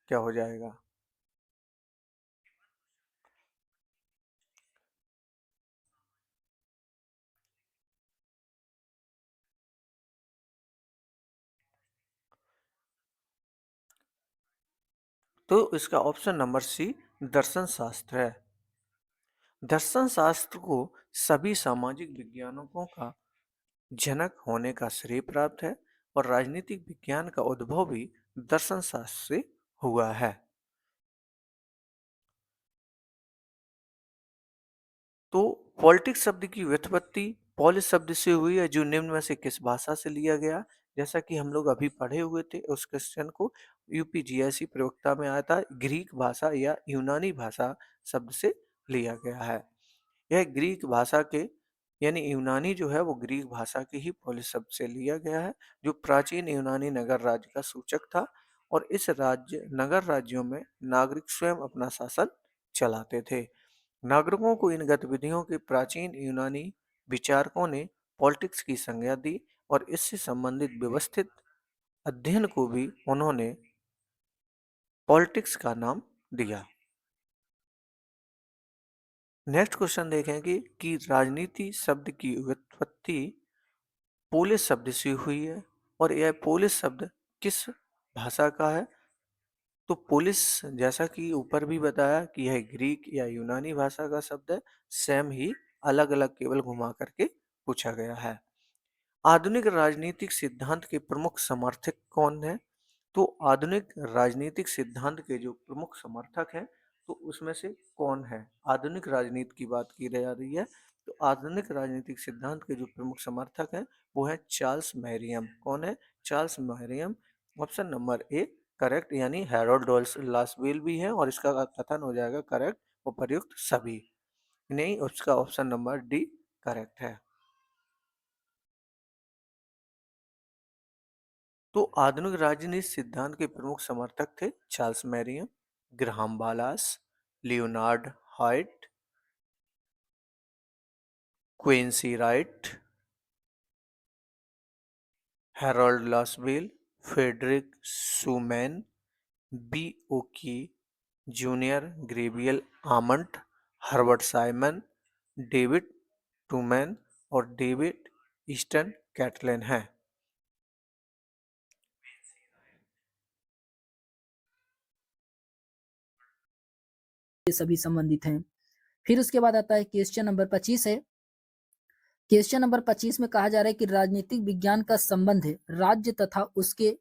क्या हो जाएगा? तो इसका ऑप्शन नंबर सी दर्शन शास्त्र है। दर्शन शास्त्र को सभी सामाजिक विज्ञानों का जनक होने का श्रेय प्राप्त है और राजनीतिक विज्ञान का उद्भव भी दर्शन शास्त्र से हुआ है। तो पॉलिटिक्स शब्द की व्युत्पत्ति पॉलिस शब्द से हुई है, जो निम्न में से किस भाषा से लिया गया? जैसा कि हम लोग अभी पढ़े हुए थे उस क्वेश्चन को, यूपीजीएससी प्रयोक्ता में आया था, ग्रीक भाषा या यूनानी भाषा शब्द से लिया गया है। यह ग्रीक भाषा के यानी यूनानी जो है वो ग्रीक भाषा के ही पॉलिस शब्द से लिया गया है, जो प्राचीन यूनानी नगर राज्य का सूचक था। और इस राज्य नगर राज्यों में नागरिक स्वयं अपना शासन चलाते थे। नागरिकों को इन गतिविधियों के प्राचीन यूनानी विचारकों ने पॉलिटिक्स की संज्ञा दी और इससे संबंधित व्यवस्थित अध्ययन को भी उन्होंने पॉलिटिक्स का नाम दिया। नेक्स्ट क्वेश्चन देखेंगे कि राजनीति शब्द की व्युत्पत्ति पोलिस शब्द से हुई है और यह पोलिस शब्द किस भाषा का है? तो पोलिस, जैसा कि ऊपर भी बताया कि यह ग्रीक या यूनानी भाषा का शब्द है, सेम ही अलग अलग केवल घुमा करके पूछा गया है। आधुनिक राजनीतिक सिद्धांत के प्रमुख समर्थक कौन है? तो आधुनिक राजनीतिक सिद्धांत के जो प्रमुख समर्थक हैं, तो उसमें से कौन है? आधुनिक राजनीति की बात की जा रही है, तो आधुनिक राजनीतिक सिद्धांत के जो प्रमुख समर्थक हैं वो है चार्ल्स मैरियम। कौन है? Charles Mariam. Option number A correct, यानी हैरोल्ड लासवेल भी है और इसका कथन हो जाएगा करेक्ट, उपर्युक्त सभी नहीं, उसका ऑप्शन नंबर डी करेक्ट है। तो आधुनिक राजनीति सिद्धांत के प्रमुख समर्थक थे Charles Merriam, Graham Wallas, Leonard White, Quincy Wright, Harold Lasswell, Frederick Schuman, V O Key junior, Gabriel Almond, Herbert Simon, David Truman और डेविड ईस्टन कैटलन हैं। ये सभी संबंधित हैं। फिर उसके बाद आता है क्वेश्चन नंबर 25 है। क्वेश्चन नंबर 25 में कहा जा रहा है कि राजनीतिक विज्ञान का संबंध राज्य तथा उसके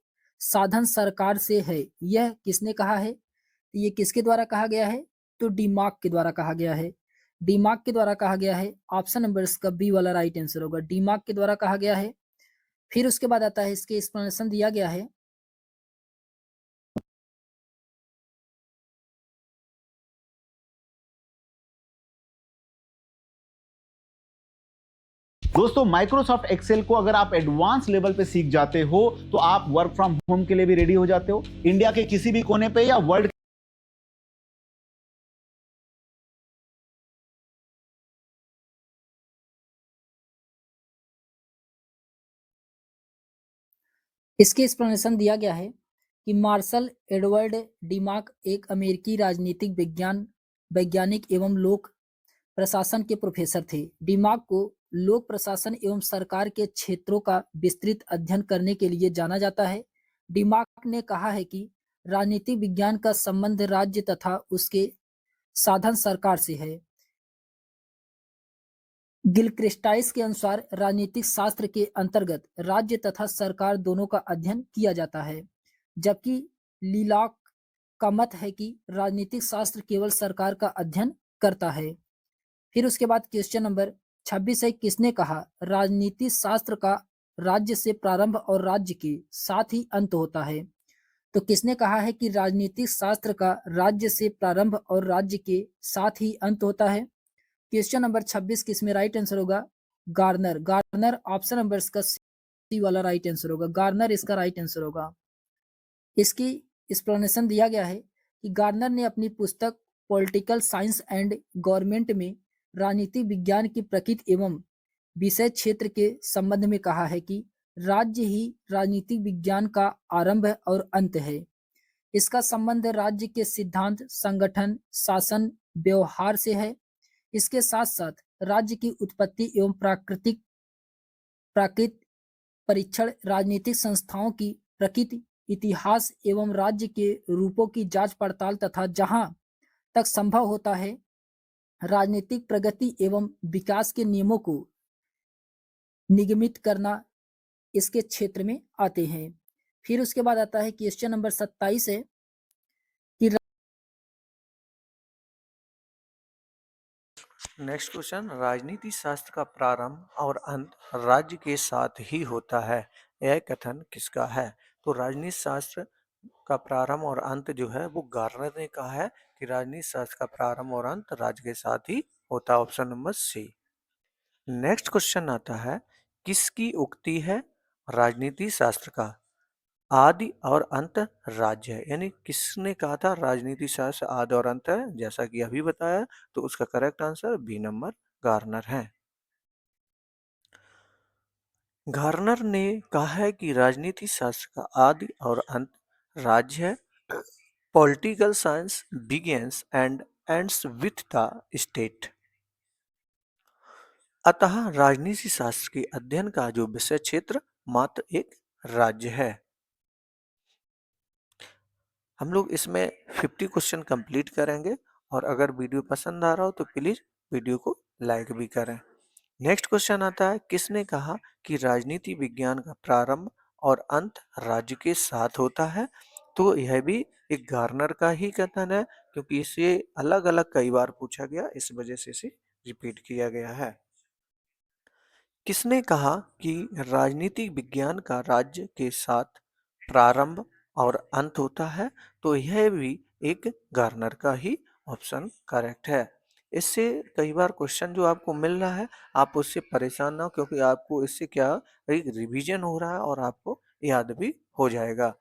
साधन सरकार से है। यह किसने कहा है? ये किसके द्वारा कहा गया है? तो डिमार्क के द्वारा कहा गया है। डिमार्क के द्वारा कहा गया है। ऑप्शन नंबर इसका बी वाला राइट आंसर होगा, डिमार्क के द्वारा कहा गया है। फिर उसके बाद आता है इसके एक्सप्लेनेशन दिया गया है। दोस्तों, माइक्रोसॉफ्ट एक्सेल को अगर आप एडवांस लेवल पे सीख जाते हो तो आप वर्क फ्रॉम होम के लिए भी रेडी हो जाते हो, इंडिया के किसी भी कोने पे या वर्ल्ड। इसके एक्सप्लेनेशन दिया गया है कि मार्शल एडवर्ड डिमार्क एक अमेरिकी राजनीतिक वैज्ञानिक एवं लोक प्रशासन के प्रोफेसर थे। डिमार्क को लोक प्रशासन एवं सरकार के क्षेत्रों का विस्तृत अध्ययन करने के लिए जाना जाता है। डिमार्क ने कहा है कि राजनीतिक विज्ञान का संबंध राज्य तथा उसके साधन सरकार से है। गिलक्रिस्टाइस के अनुसार राजनीतिक शास्त्र के अंतर्गत राज्य तथा सरकार दोनों का अध्ययन किया जाता है, जबकि लीलॉक का मत है कि राजनीतिक शास्त्र केवल सरकार का अध्ययन करता है। फिर उसके बाद क्वेश्चन नंबर 26 है, किसने कहा राजनीति शास्त्र का राज्य से प्रारंभ और राज्य के साथ ही अंत होता है? तो किसने कहा है कि राजनीतिक शास्त्र का राज्य से प्रारंभ और राज्य के साथ ही अंत होता है? क्वेश्चन नंबर 26 किसमें राइट आंसर होगा? गार्नर। गार्नर ऑप्शन नंबर इसका सी वाला राइट आंसर होगा, गार्नर इसका राइट आंसर होगा। इसकी एक्सप्लेनेशन दिया गया है कि गार्नर ने अपनी पुस्तक पॉलिटिकल साइंस एंड गवर्नमेंट में राजनीतिक विज्ञान की प्रकृति एवं विषय क्षेत्र के संबंध में कहा है कि राज्य ही राजनीतिक विज्ञान का आरंभ और अंत है। इसका संबंध राज्य के सिद्धांत, संगठन, शासन, व्यवहार से है। इसके साथ-साथ राज्य की उत्पत्ति एवं प्राकृत परीक्षण, राजनीतिक संस्थाओं की प्रकृति, इतिहास एवं राज्य के रूपों की जांच-पड़ताल तथा जहां तक संभव होता है, राजनीतिक प्रगति एवं विकास के नियमों को निगमित करना इसके क्षेत्र में आते हैं। फिर उसके बाद आता है क्वेश्चन नंबर 27 है कि नेक्स्ट क्वेश्चन, राजनीति शास्त्र का प्रारंभ और अंत राज्य के साथ ही होता है, यह कथन किसका है? तो राजनीति शास्त्र का प्रारंभ और अंत जो है वो गार्नर ने कहा है कि राजनीति शास्त्र का प्रारंभ और अंत राज्य के साथ ही होता है, option number C. Next question आता है, किसकी उक्ति है राजनीति शास्त्र का आदि और अंत राज्य है? यानी किसने कहा था राजनीति शास्त्र आदि और अंत है? जैसा कि अभी बताया, तो उसका correct answer B number Garner है। गार्नर ने कहा है कि राजनीति शास्त्र का आदि और अंत राज्य है। Political science begins and ends with the state. अतः राजनीति शास्त्र के अध्ययन का जो विषय क्षेत्र मात्र एक राज्य है। हम लोग इसमें 50 क्वेश्चन कंप्लीट करेंगे और अगर वीडियो पसंद आ रहा हो तो प्लीज वीडियो को लाइक भी करें। नेक्स्ट क्वेश्चन आता है, किसने कहा कि राजनीति विज्ञान का प्रारंभ और अंत राज्य के साथ होता है? तो यह भी एक गार्नर का ही कथन है, क्योंकि इसे अलग अलग कई बार पूछा गया, इस वजह से इसे रिपीट किया गया है। किसने कहा कि राजनीतिक विज्ञान का राज्य के साथ प्रारंभ और अंत होता है? तो यह भी एक गार्नर का ही ऑप्शन करेक्ट है। इससे कई बार क्वेश्चन जो आपको मिल रहा है, आप उससे परेशान ना हो, क्योंकि आपको इससे क्या एक रिवीजन हो रहा है और आपको याद भी हो जाएगा।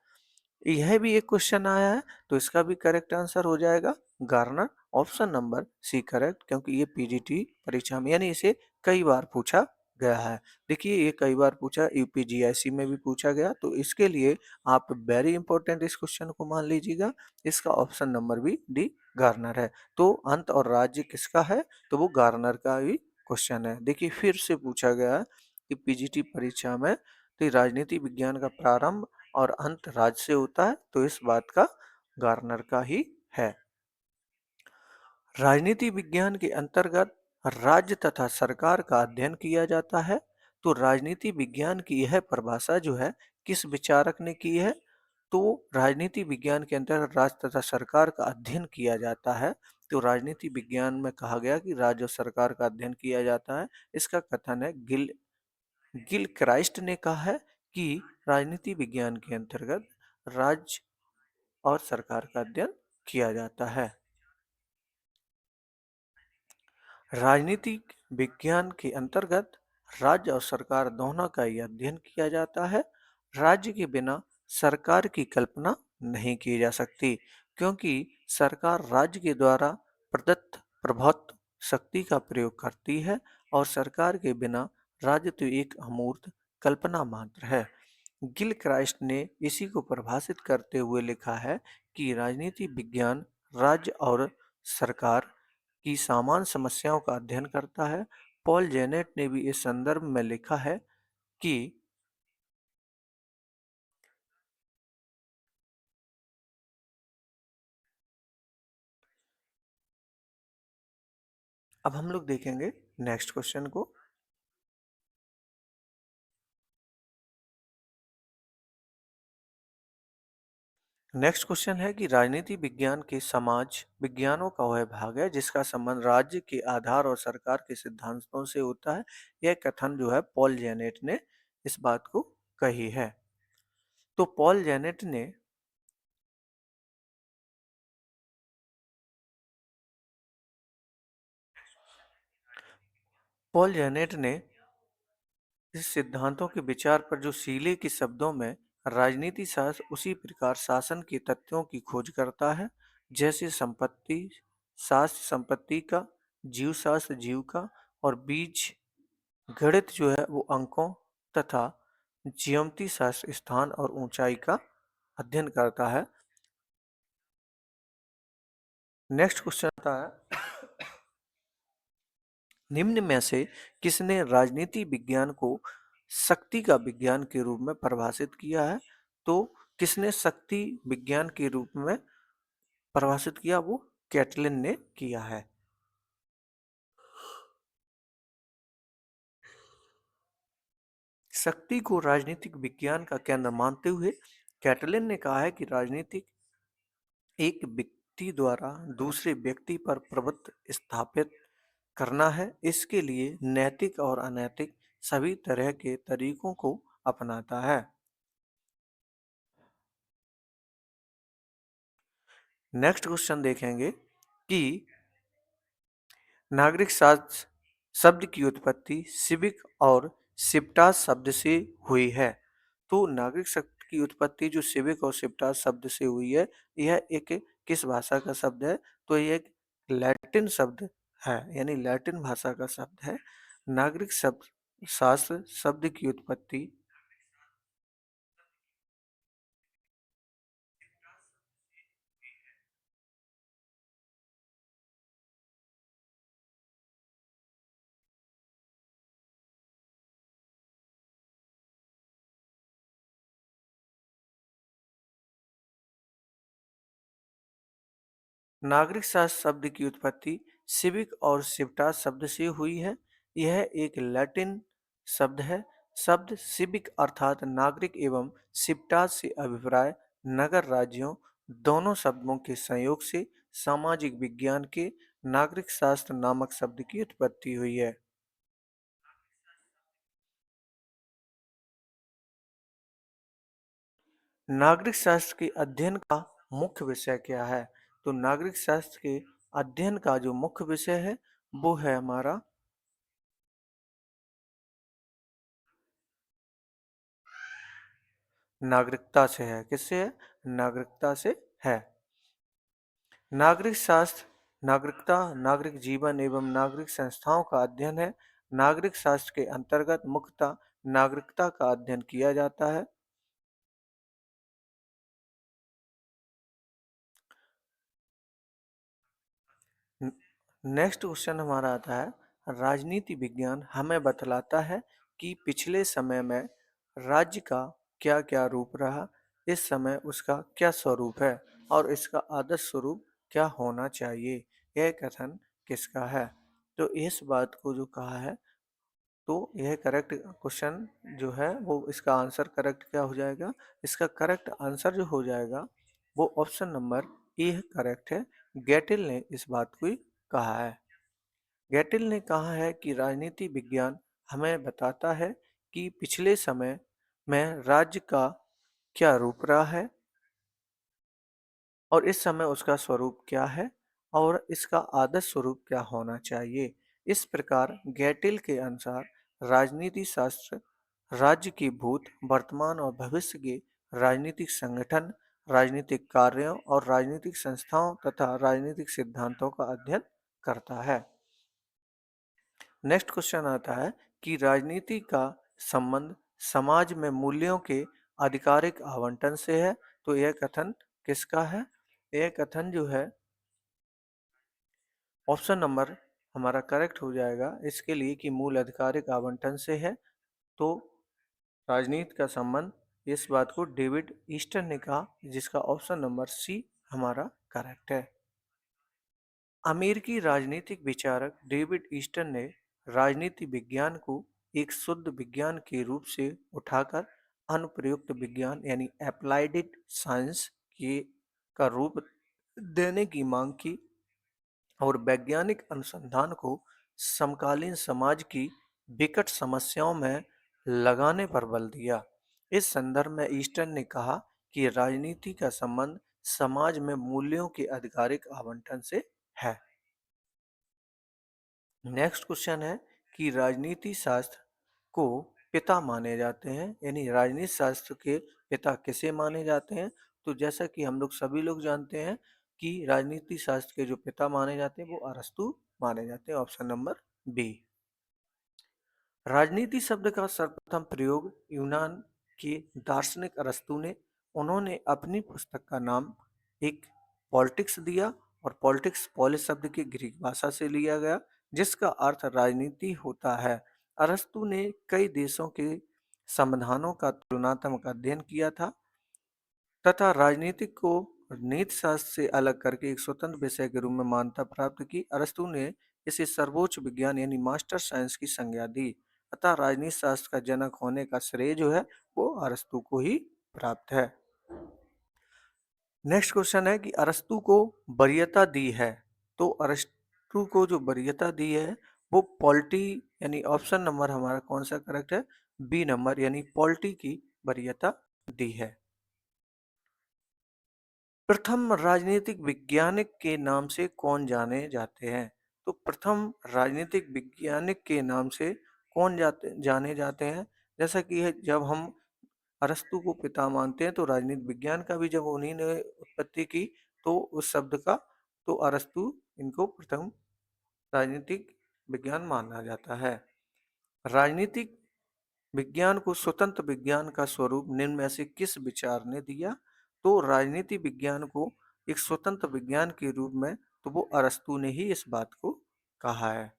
यह भी एक क्वेश्चन आया है, तो इसका भी करेक्ट आंसर हो जाएगा Garner, option number C correct, क्योंकि ये पीजीटी परीक्षा में यानी इसे कई बार पूछा गया है। देखिए ये कई बार पूछा, यूपीजीएससी में भी पूछा गया, तो इसके लिए आप वेरी इंपॉर्टेंट इस क्वेश्चन को मान लीजिएगा। इसका ऑप्शन नंबर भी डी गार्नर है। तो अंत और राज्य किसका है? तो वो गार्नर का ही क्वेश्चन है। देखिए फिर से पूछा गया है कि पीजीटी परीक्षा में तो राजनीति विज्ञान का प्रारंभ और अंत राज्य से होता है, तो इस बात का गार्नर का ही है। राजनीति विज्ञान के अंतर्गत राज्य तथा सरकार का अध्ययन किया जाता है। तो राजनीति विज्ञान की यह परिभाषा जो है किस विचारक ने की है? तो राजनीति विज्ञान के अंतर्गत राज्य तथा सरकार का अध्ययन किया जाता है। तो राजनीति विज्ञान में कहा गया कि राज्य और सरकार का अध्ययन किया जाता है, इसका कथन है गिल क्राइस्ट ने कहा है कि राजनीति विज्ञान के अंतर्गत राज्य और सरकार का अध्ययन किया जाता है। राजनीतिक विज्ञान के अंतर्गत राज्य और सरकार दोनों का ही अध्ययन किया जाता है। राज्य के बिना सरकार की कल्पना नहीं की जा सकती, क्योंकि सरकार राज्य के द्वारा प्रदत्त प्रभुत्व शक्ति का प्रयोग करती है और सरकार के बिना राज्य तो एक अमूर्त कल्पना मात्र है। गिल क्राइस्ट ने इसी को परिभाषित करते हुए लिखा है कि राजनीति विज्ञान राज्य और सरकार की सामान्य समस्याओं का अध्ययन करता है। पॉल जेनेट ने भी इस संदर्भ में लिखा है कि अब हम लोग देखेंगे नेक्स्ट क्वेश्चन को। नेक्स्ट क्वेश्चन है कि राजनीति विज्ञान के समाज विज्ञानों का वह भाग है जिसका संबंध राज्य के आधार और सरकार के सिद्धांतों से होता है। यह कथन जो है पॉल जेनेट ने इस बात को कही है। तो पॉल जेनेट ने इस सिद्धांतों के विचार पर जो सीले के शब्दों में राजनीति शास्त्र उसी प्रकार शासन के तथ्यों की खोज करता है, जैसे संपत्ति शास्त्र संपत्ति का, जीव शास्त्र जीव का, और बीज गणित जो है वो अंकों तथा ज्यामिति शास्त्र स्थान और ऊंचाई का अध्ययन करता है। नेक्स्ट क्वेश्चन आता है, निम्न में से किसने राजनीति विज्ञान को शक्ति का विज्ञान के रूप में परिभाषित किया है? तो किसने शक्ति विज्ञान के रूप में परिभाषित किया? वो कैटलिन ने किया है। शक्ति को राजनीतिक विज्ञान का केंद्र मानते हुए कैटलिन ने कहा है कि राजनीति एक व्यक्ति द्वारा दूसरे व्यक्ति पर प्रभुत्व स्थापित करना है। इसके लिए नैतिक और अनैतिक सभी तरह के तरीकों को अपनाता है। नेक्स्ट क्वेश्चन देखेंगे कि नागरिक शास्त्र शब्द की उत्पत्ति सिविक और सिविटास शब्द से हुई है। तो नागरिक शब्द की उत्पत्ति जो सिविक और सिविटास शब्द से हुई है, यह एक किस भाषा का शब्द है? तो यह एक लैटिन शब्द है, यानी लैटिन भाषा का शब्द है। नागरिक शब्द शास्त्र शब्द की उत्पत्ति नागरिक शास्त्र शब्द की उत्पत्ति सिविक और सिविटास शब्द से हुई है। यह एक लैटिन शब्द है। शब्द सिविक अर्थात नागरिक एवं सिविटास से अभिप्राय नगर राज्यों दोनों शब्दों के संयोग से सामाजिक विज्ञान के नागरिक शास्त्र नामक शब्द की उत्पत्ति हुई है। नागरिक शास्त्र के अध्ययन का मुख्य विषय क्या है? तो नागरिक शास्त्र के अध्ययन का जो मुख्य विषय है वो है हमारा नागरिकता से है। किससे है? नागरिकता से है। नागरिक शास्त्र नागरिकता, नागरिक जीवन एवं नागरिक संस्थाओं का अध्ययन है। नागरिक शास्त्र के अंतर्गत मुख्यतः नागरिकता का अध्ययन किया जाता है। नेक्स्ट क्वेश्चन हमारा आता है, राजनीति विज्ञान हमें बतलाता है कि पिछले समय में राज्य का क्या क्या रूप रहा, इस समय उसका क्या स्वरूप है और इसका आदर्श स्वरूप क्या होना चाहिए। यह कथन किसका है? तो इस बात को जो कहा है, तो यह करेक्ट क्वेश्चन जो है वो इसका आंसर करेक्ट क्या हो जाएगा? इसका करेक्ट आंसर जो हो जाएगा वो ऑप्शन नंबर ए करेक्ट है। गेटिल ने इस बात को ही कहा है। गेटिल ने कहा है कि राजनीति विज्ञान हमें बताता है कि पिछले समय में राज्य का क्या रूप रहा है और इस समय उसका स्वरूप क्या है और इसका आदर्श स्वरूप क्या होना चाहिए। इस प्रकार गेटिल के अनुसार राजनीति शास्त्र राज्य की भूत, वर्तमान और भविष्य के राजनीतिक संगठन, राजनीतिक कार्यों और राजनीतिक संस्थाओं तथा राजनीतिक सिद्धांतों का अध्ययन करता है। नेक्स्ट क्वेश्चन आता है कि राजनीति का संबंध समाज में मूल्यों के आधिकारिक आवंटन से है। तो यह कथन किसका है? यह कथन जो है ऑप्शन नंबर हमारा करेक्ट हो जाएगा इसके लिए कि मूल आधिकारिक आवंटन से है। तो राजनीति का संबंध इस बात को डेविड ईस्टर ने कहा, जिसका ऑप्शन नंबर सी हमारा करेक्ट है। अमेरिकी राजनीतिक विचारक डेविड ईस्टर ने राजनीति विज्ञान को एक शुद्ध विज्ञान के रूप से उठाकर अनुप्रयुक्त विज्ञान यानी एप्लाइड साइंस के का रूप देने की मांग की और वैज्ञानिक अनुसंधान को समकालीन समाज की विकट समस्याओं में लगाने पर बल दिया। इस संदर्भ में ईस्टर्न ने कहा कि राजनीति का संबंध समाज में मूल्यों के आधिकारिक आवंटन से है। नेक्स्ट क्वेश्चन है कि राजनीति शास्त्र को पिता माने जाते हैं, यानी राजनीति शास्त्र के पिता किसे माने जाते हैं? तो जैसा कि हम लोग सभी लोग जानते हैं कि राजनीति शास्त्र के जो पिता माने जाते हैं वो अरस्तु माने जाते हैं। Option number B. राजनीति शब्द का सर्वप्रथम प्रयोग यूनान के दार्शनिक अरस्तु ने, उन्होंने अपनी पुस्तक का नाम एक पॉलिटिक्स दिया और पॉलिटिक्स पॉलिस शब्द की ग्रीक भाषा से लिया गया जिसका अर्थ राजनीति होता है। अरस्तु ने कई देशों के संविधानों का तुलनात्मक अध्ययन किया था तथा राजनीति को नीतिशास्त्र से अलग करके एक स्वतंत्र विषय के रूप में मान्यता प्राप्त की। अरस्तु ने इसे सर्वोच्च विज्ञान यानी मास्टर साइंस की संज्ञा दी। अतः राजनीति शास्त्र का जनक होने का श्रेय जो है वो अरस्तु को ही प्राप्त है। नेक्स्ट क्वेश्चन है कि अरस्तु को वरीयता दी है, तो अरस्तु को जो वरीयता दी है वो पॉलिटी यानी ऑप्शन नंबर हमारा कौन सा करेक्ट है, बी नंबर यानी पॉलिटी की वरीयता दी है। प्रथम राजनीतिक वैज्ञानिक के नाम से कौन जाने जाते हैं, तो प्रथम राजनीतिक वैज्ञानिक के नाम से कौन जाने जाते हैं, जैसा कि है जब हम अरस्तु को पिता मानते हैं तो राजनीतिक विज्ञान का भी जब उन्हीं ने उत्पत्ति की तो उस शब्द का तो अरस्तु इनको प्रथम राजनीतिक विज्ञान माना जाता है। राजनीतिक विज्ञान को स्वतंत्र विज्ञान का स्वरूप निम्न में से किस विचार ने दिया, तो राजनीति विज्ञान को एक स्वतंत्र विज्ञान के रूप में तो वो अरस्तु ने ही इस बात को कहा है।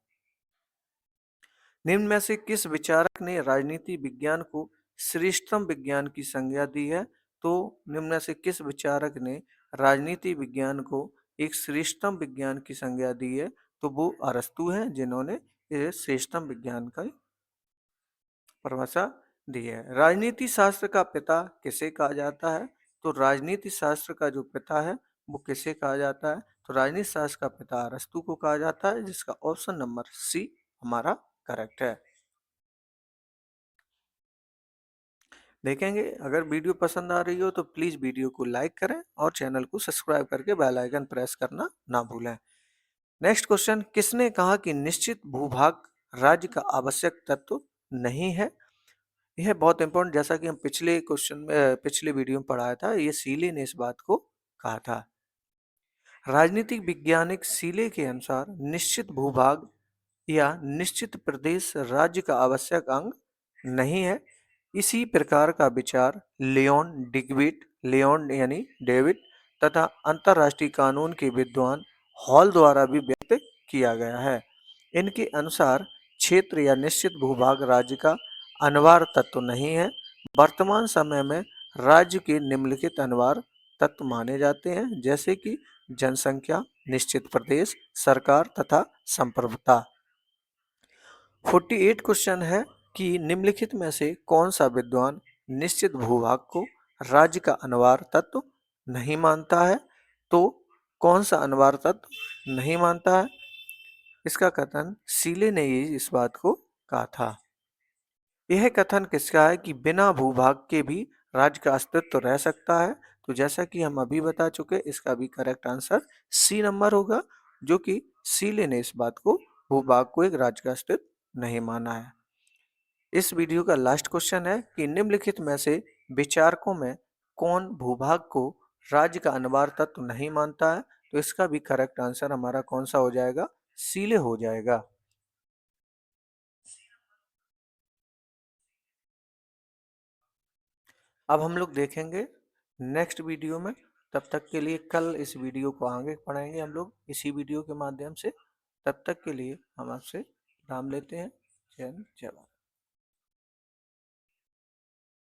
निम्न में से किस विचारक ने राजनीति विज्ञान को श्रेष्ठतम विज्ञान की संज्ञा दी है, तो निम्न में से किस विचारक ने राजनीति विज्ञान को एक श्रेष्ठतम विज्ञान की संज्ञा दी है, तो वो अरस्तु हैं जिन्होंने ये श्रेष्ठतम विज्ञान का परिभाषा दी है। राजनीति शास्त्र का पिता किसे कहा जाता है, तो राजनीति शास्त्र का जो पिता है वो किसे कहा जाता है, तो राजनीति शास्त्र का पिता अरस्तु को कहा जाता है जिसका ऑप्शन नंबर सी हमारा करेक्ट है। देखेंगे अगर वीडियो पसंद आ रही हो तो प्लीज वीडियो को लाइक करें और चैनल को सब्सक्राइब करके बेल आइकन प्रेस करना ना भूलें। नेक्स्ट क्वेश्चन, किसने कहा कि निश्चित भूभाग राज्य का आवश्यक तत्व नहीं है। यह बहुत इंपॉर्टेंट, जैसा कि हम पिछले क्वेश्चन में पिछले वीडियो में पढ़ाया था, ये सीले ने इस बात को कहा था। राजनीतिक वैज्ञानिक सीले के अनुसार निश्चित भूभाग या निश्चित प्रदेश राज्य का आवश्यक अंग नहीं है। इसी प्रकार का विचार लियोन यानी डेविड तथा अंतरराष्ट्रीय कानून के विद्वान हॉल द्वारा भी व्यक्त किया गया है। इनके अनुसार क्षेत्र या निश्चित भूभाग राज्य का अनिवार्य तत्व नहीं है। वर्तमान समय में राज्य के निम्नलिखित अनिवार्य तत्व माने जाते हैं, जैसे कि जनसंख्या, निश्चित प्रदेश, सरकार तथा संप्रभुता। 48 क्वेश्चन है कि निम्नलिखित में से कौन सा विद्वान निश्चित भूभाग को राज्य का अनिवार्य तत्व नहीं मानता है, तो कौन सा अनिवार्य तत्व नहीं मानता है। इसका कथन सीले ने ही इस बात को कहा था। यह कथन किसका है कि बिना भूभाग के भी राज्य का अस्तित्व रह सकता है, तो जैसा कि हम अभी बता चुके इसका भी करेक्ट आंसर सी नंबर होगा, जो कि सीले ने इस बात को भूभाग को एक राज्य का अस्तित्व नहीं माना है। इस वीडियो का लास्ट क्वेश्चन है कि निम्नलिखित में से विचारकों में कौन भूभाग को राज्य का अनिवार्य तत्व नहीं मानता है, तो इसका भी करेक्ट आंसर हमारा कौन सा हो जाएगा, सीले हो जाएगा। अब हम लोग देखेंगे नेक्स्ट वीडियो में, तब तक के लिए कल इस वीडियो को आगे पढ़ाएंगे हम लोग इसी वीडियो के माध्यम से। तब तक के लिए हम आपसे विराम लेते हैं। जय हिंद, जय भारत।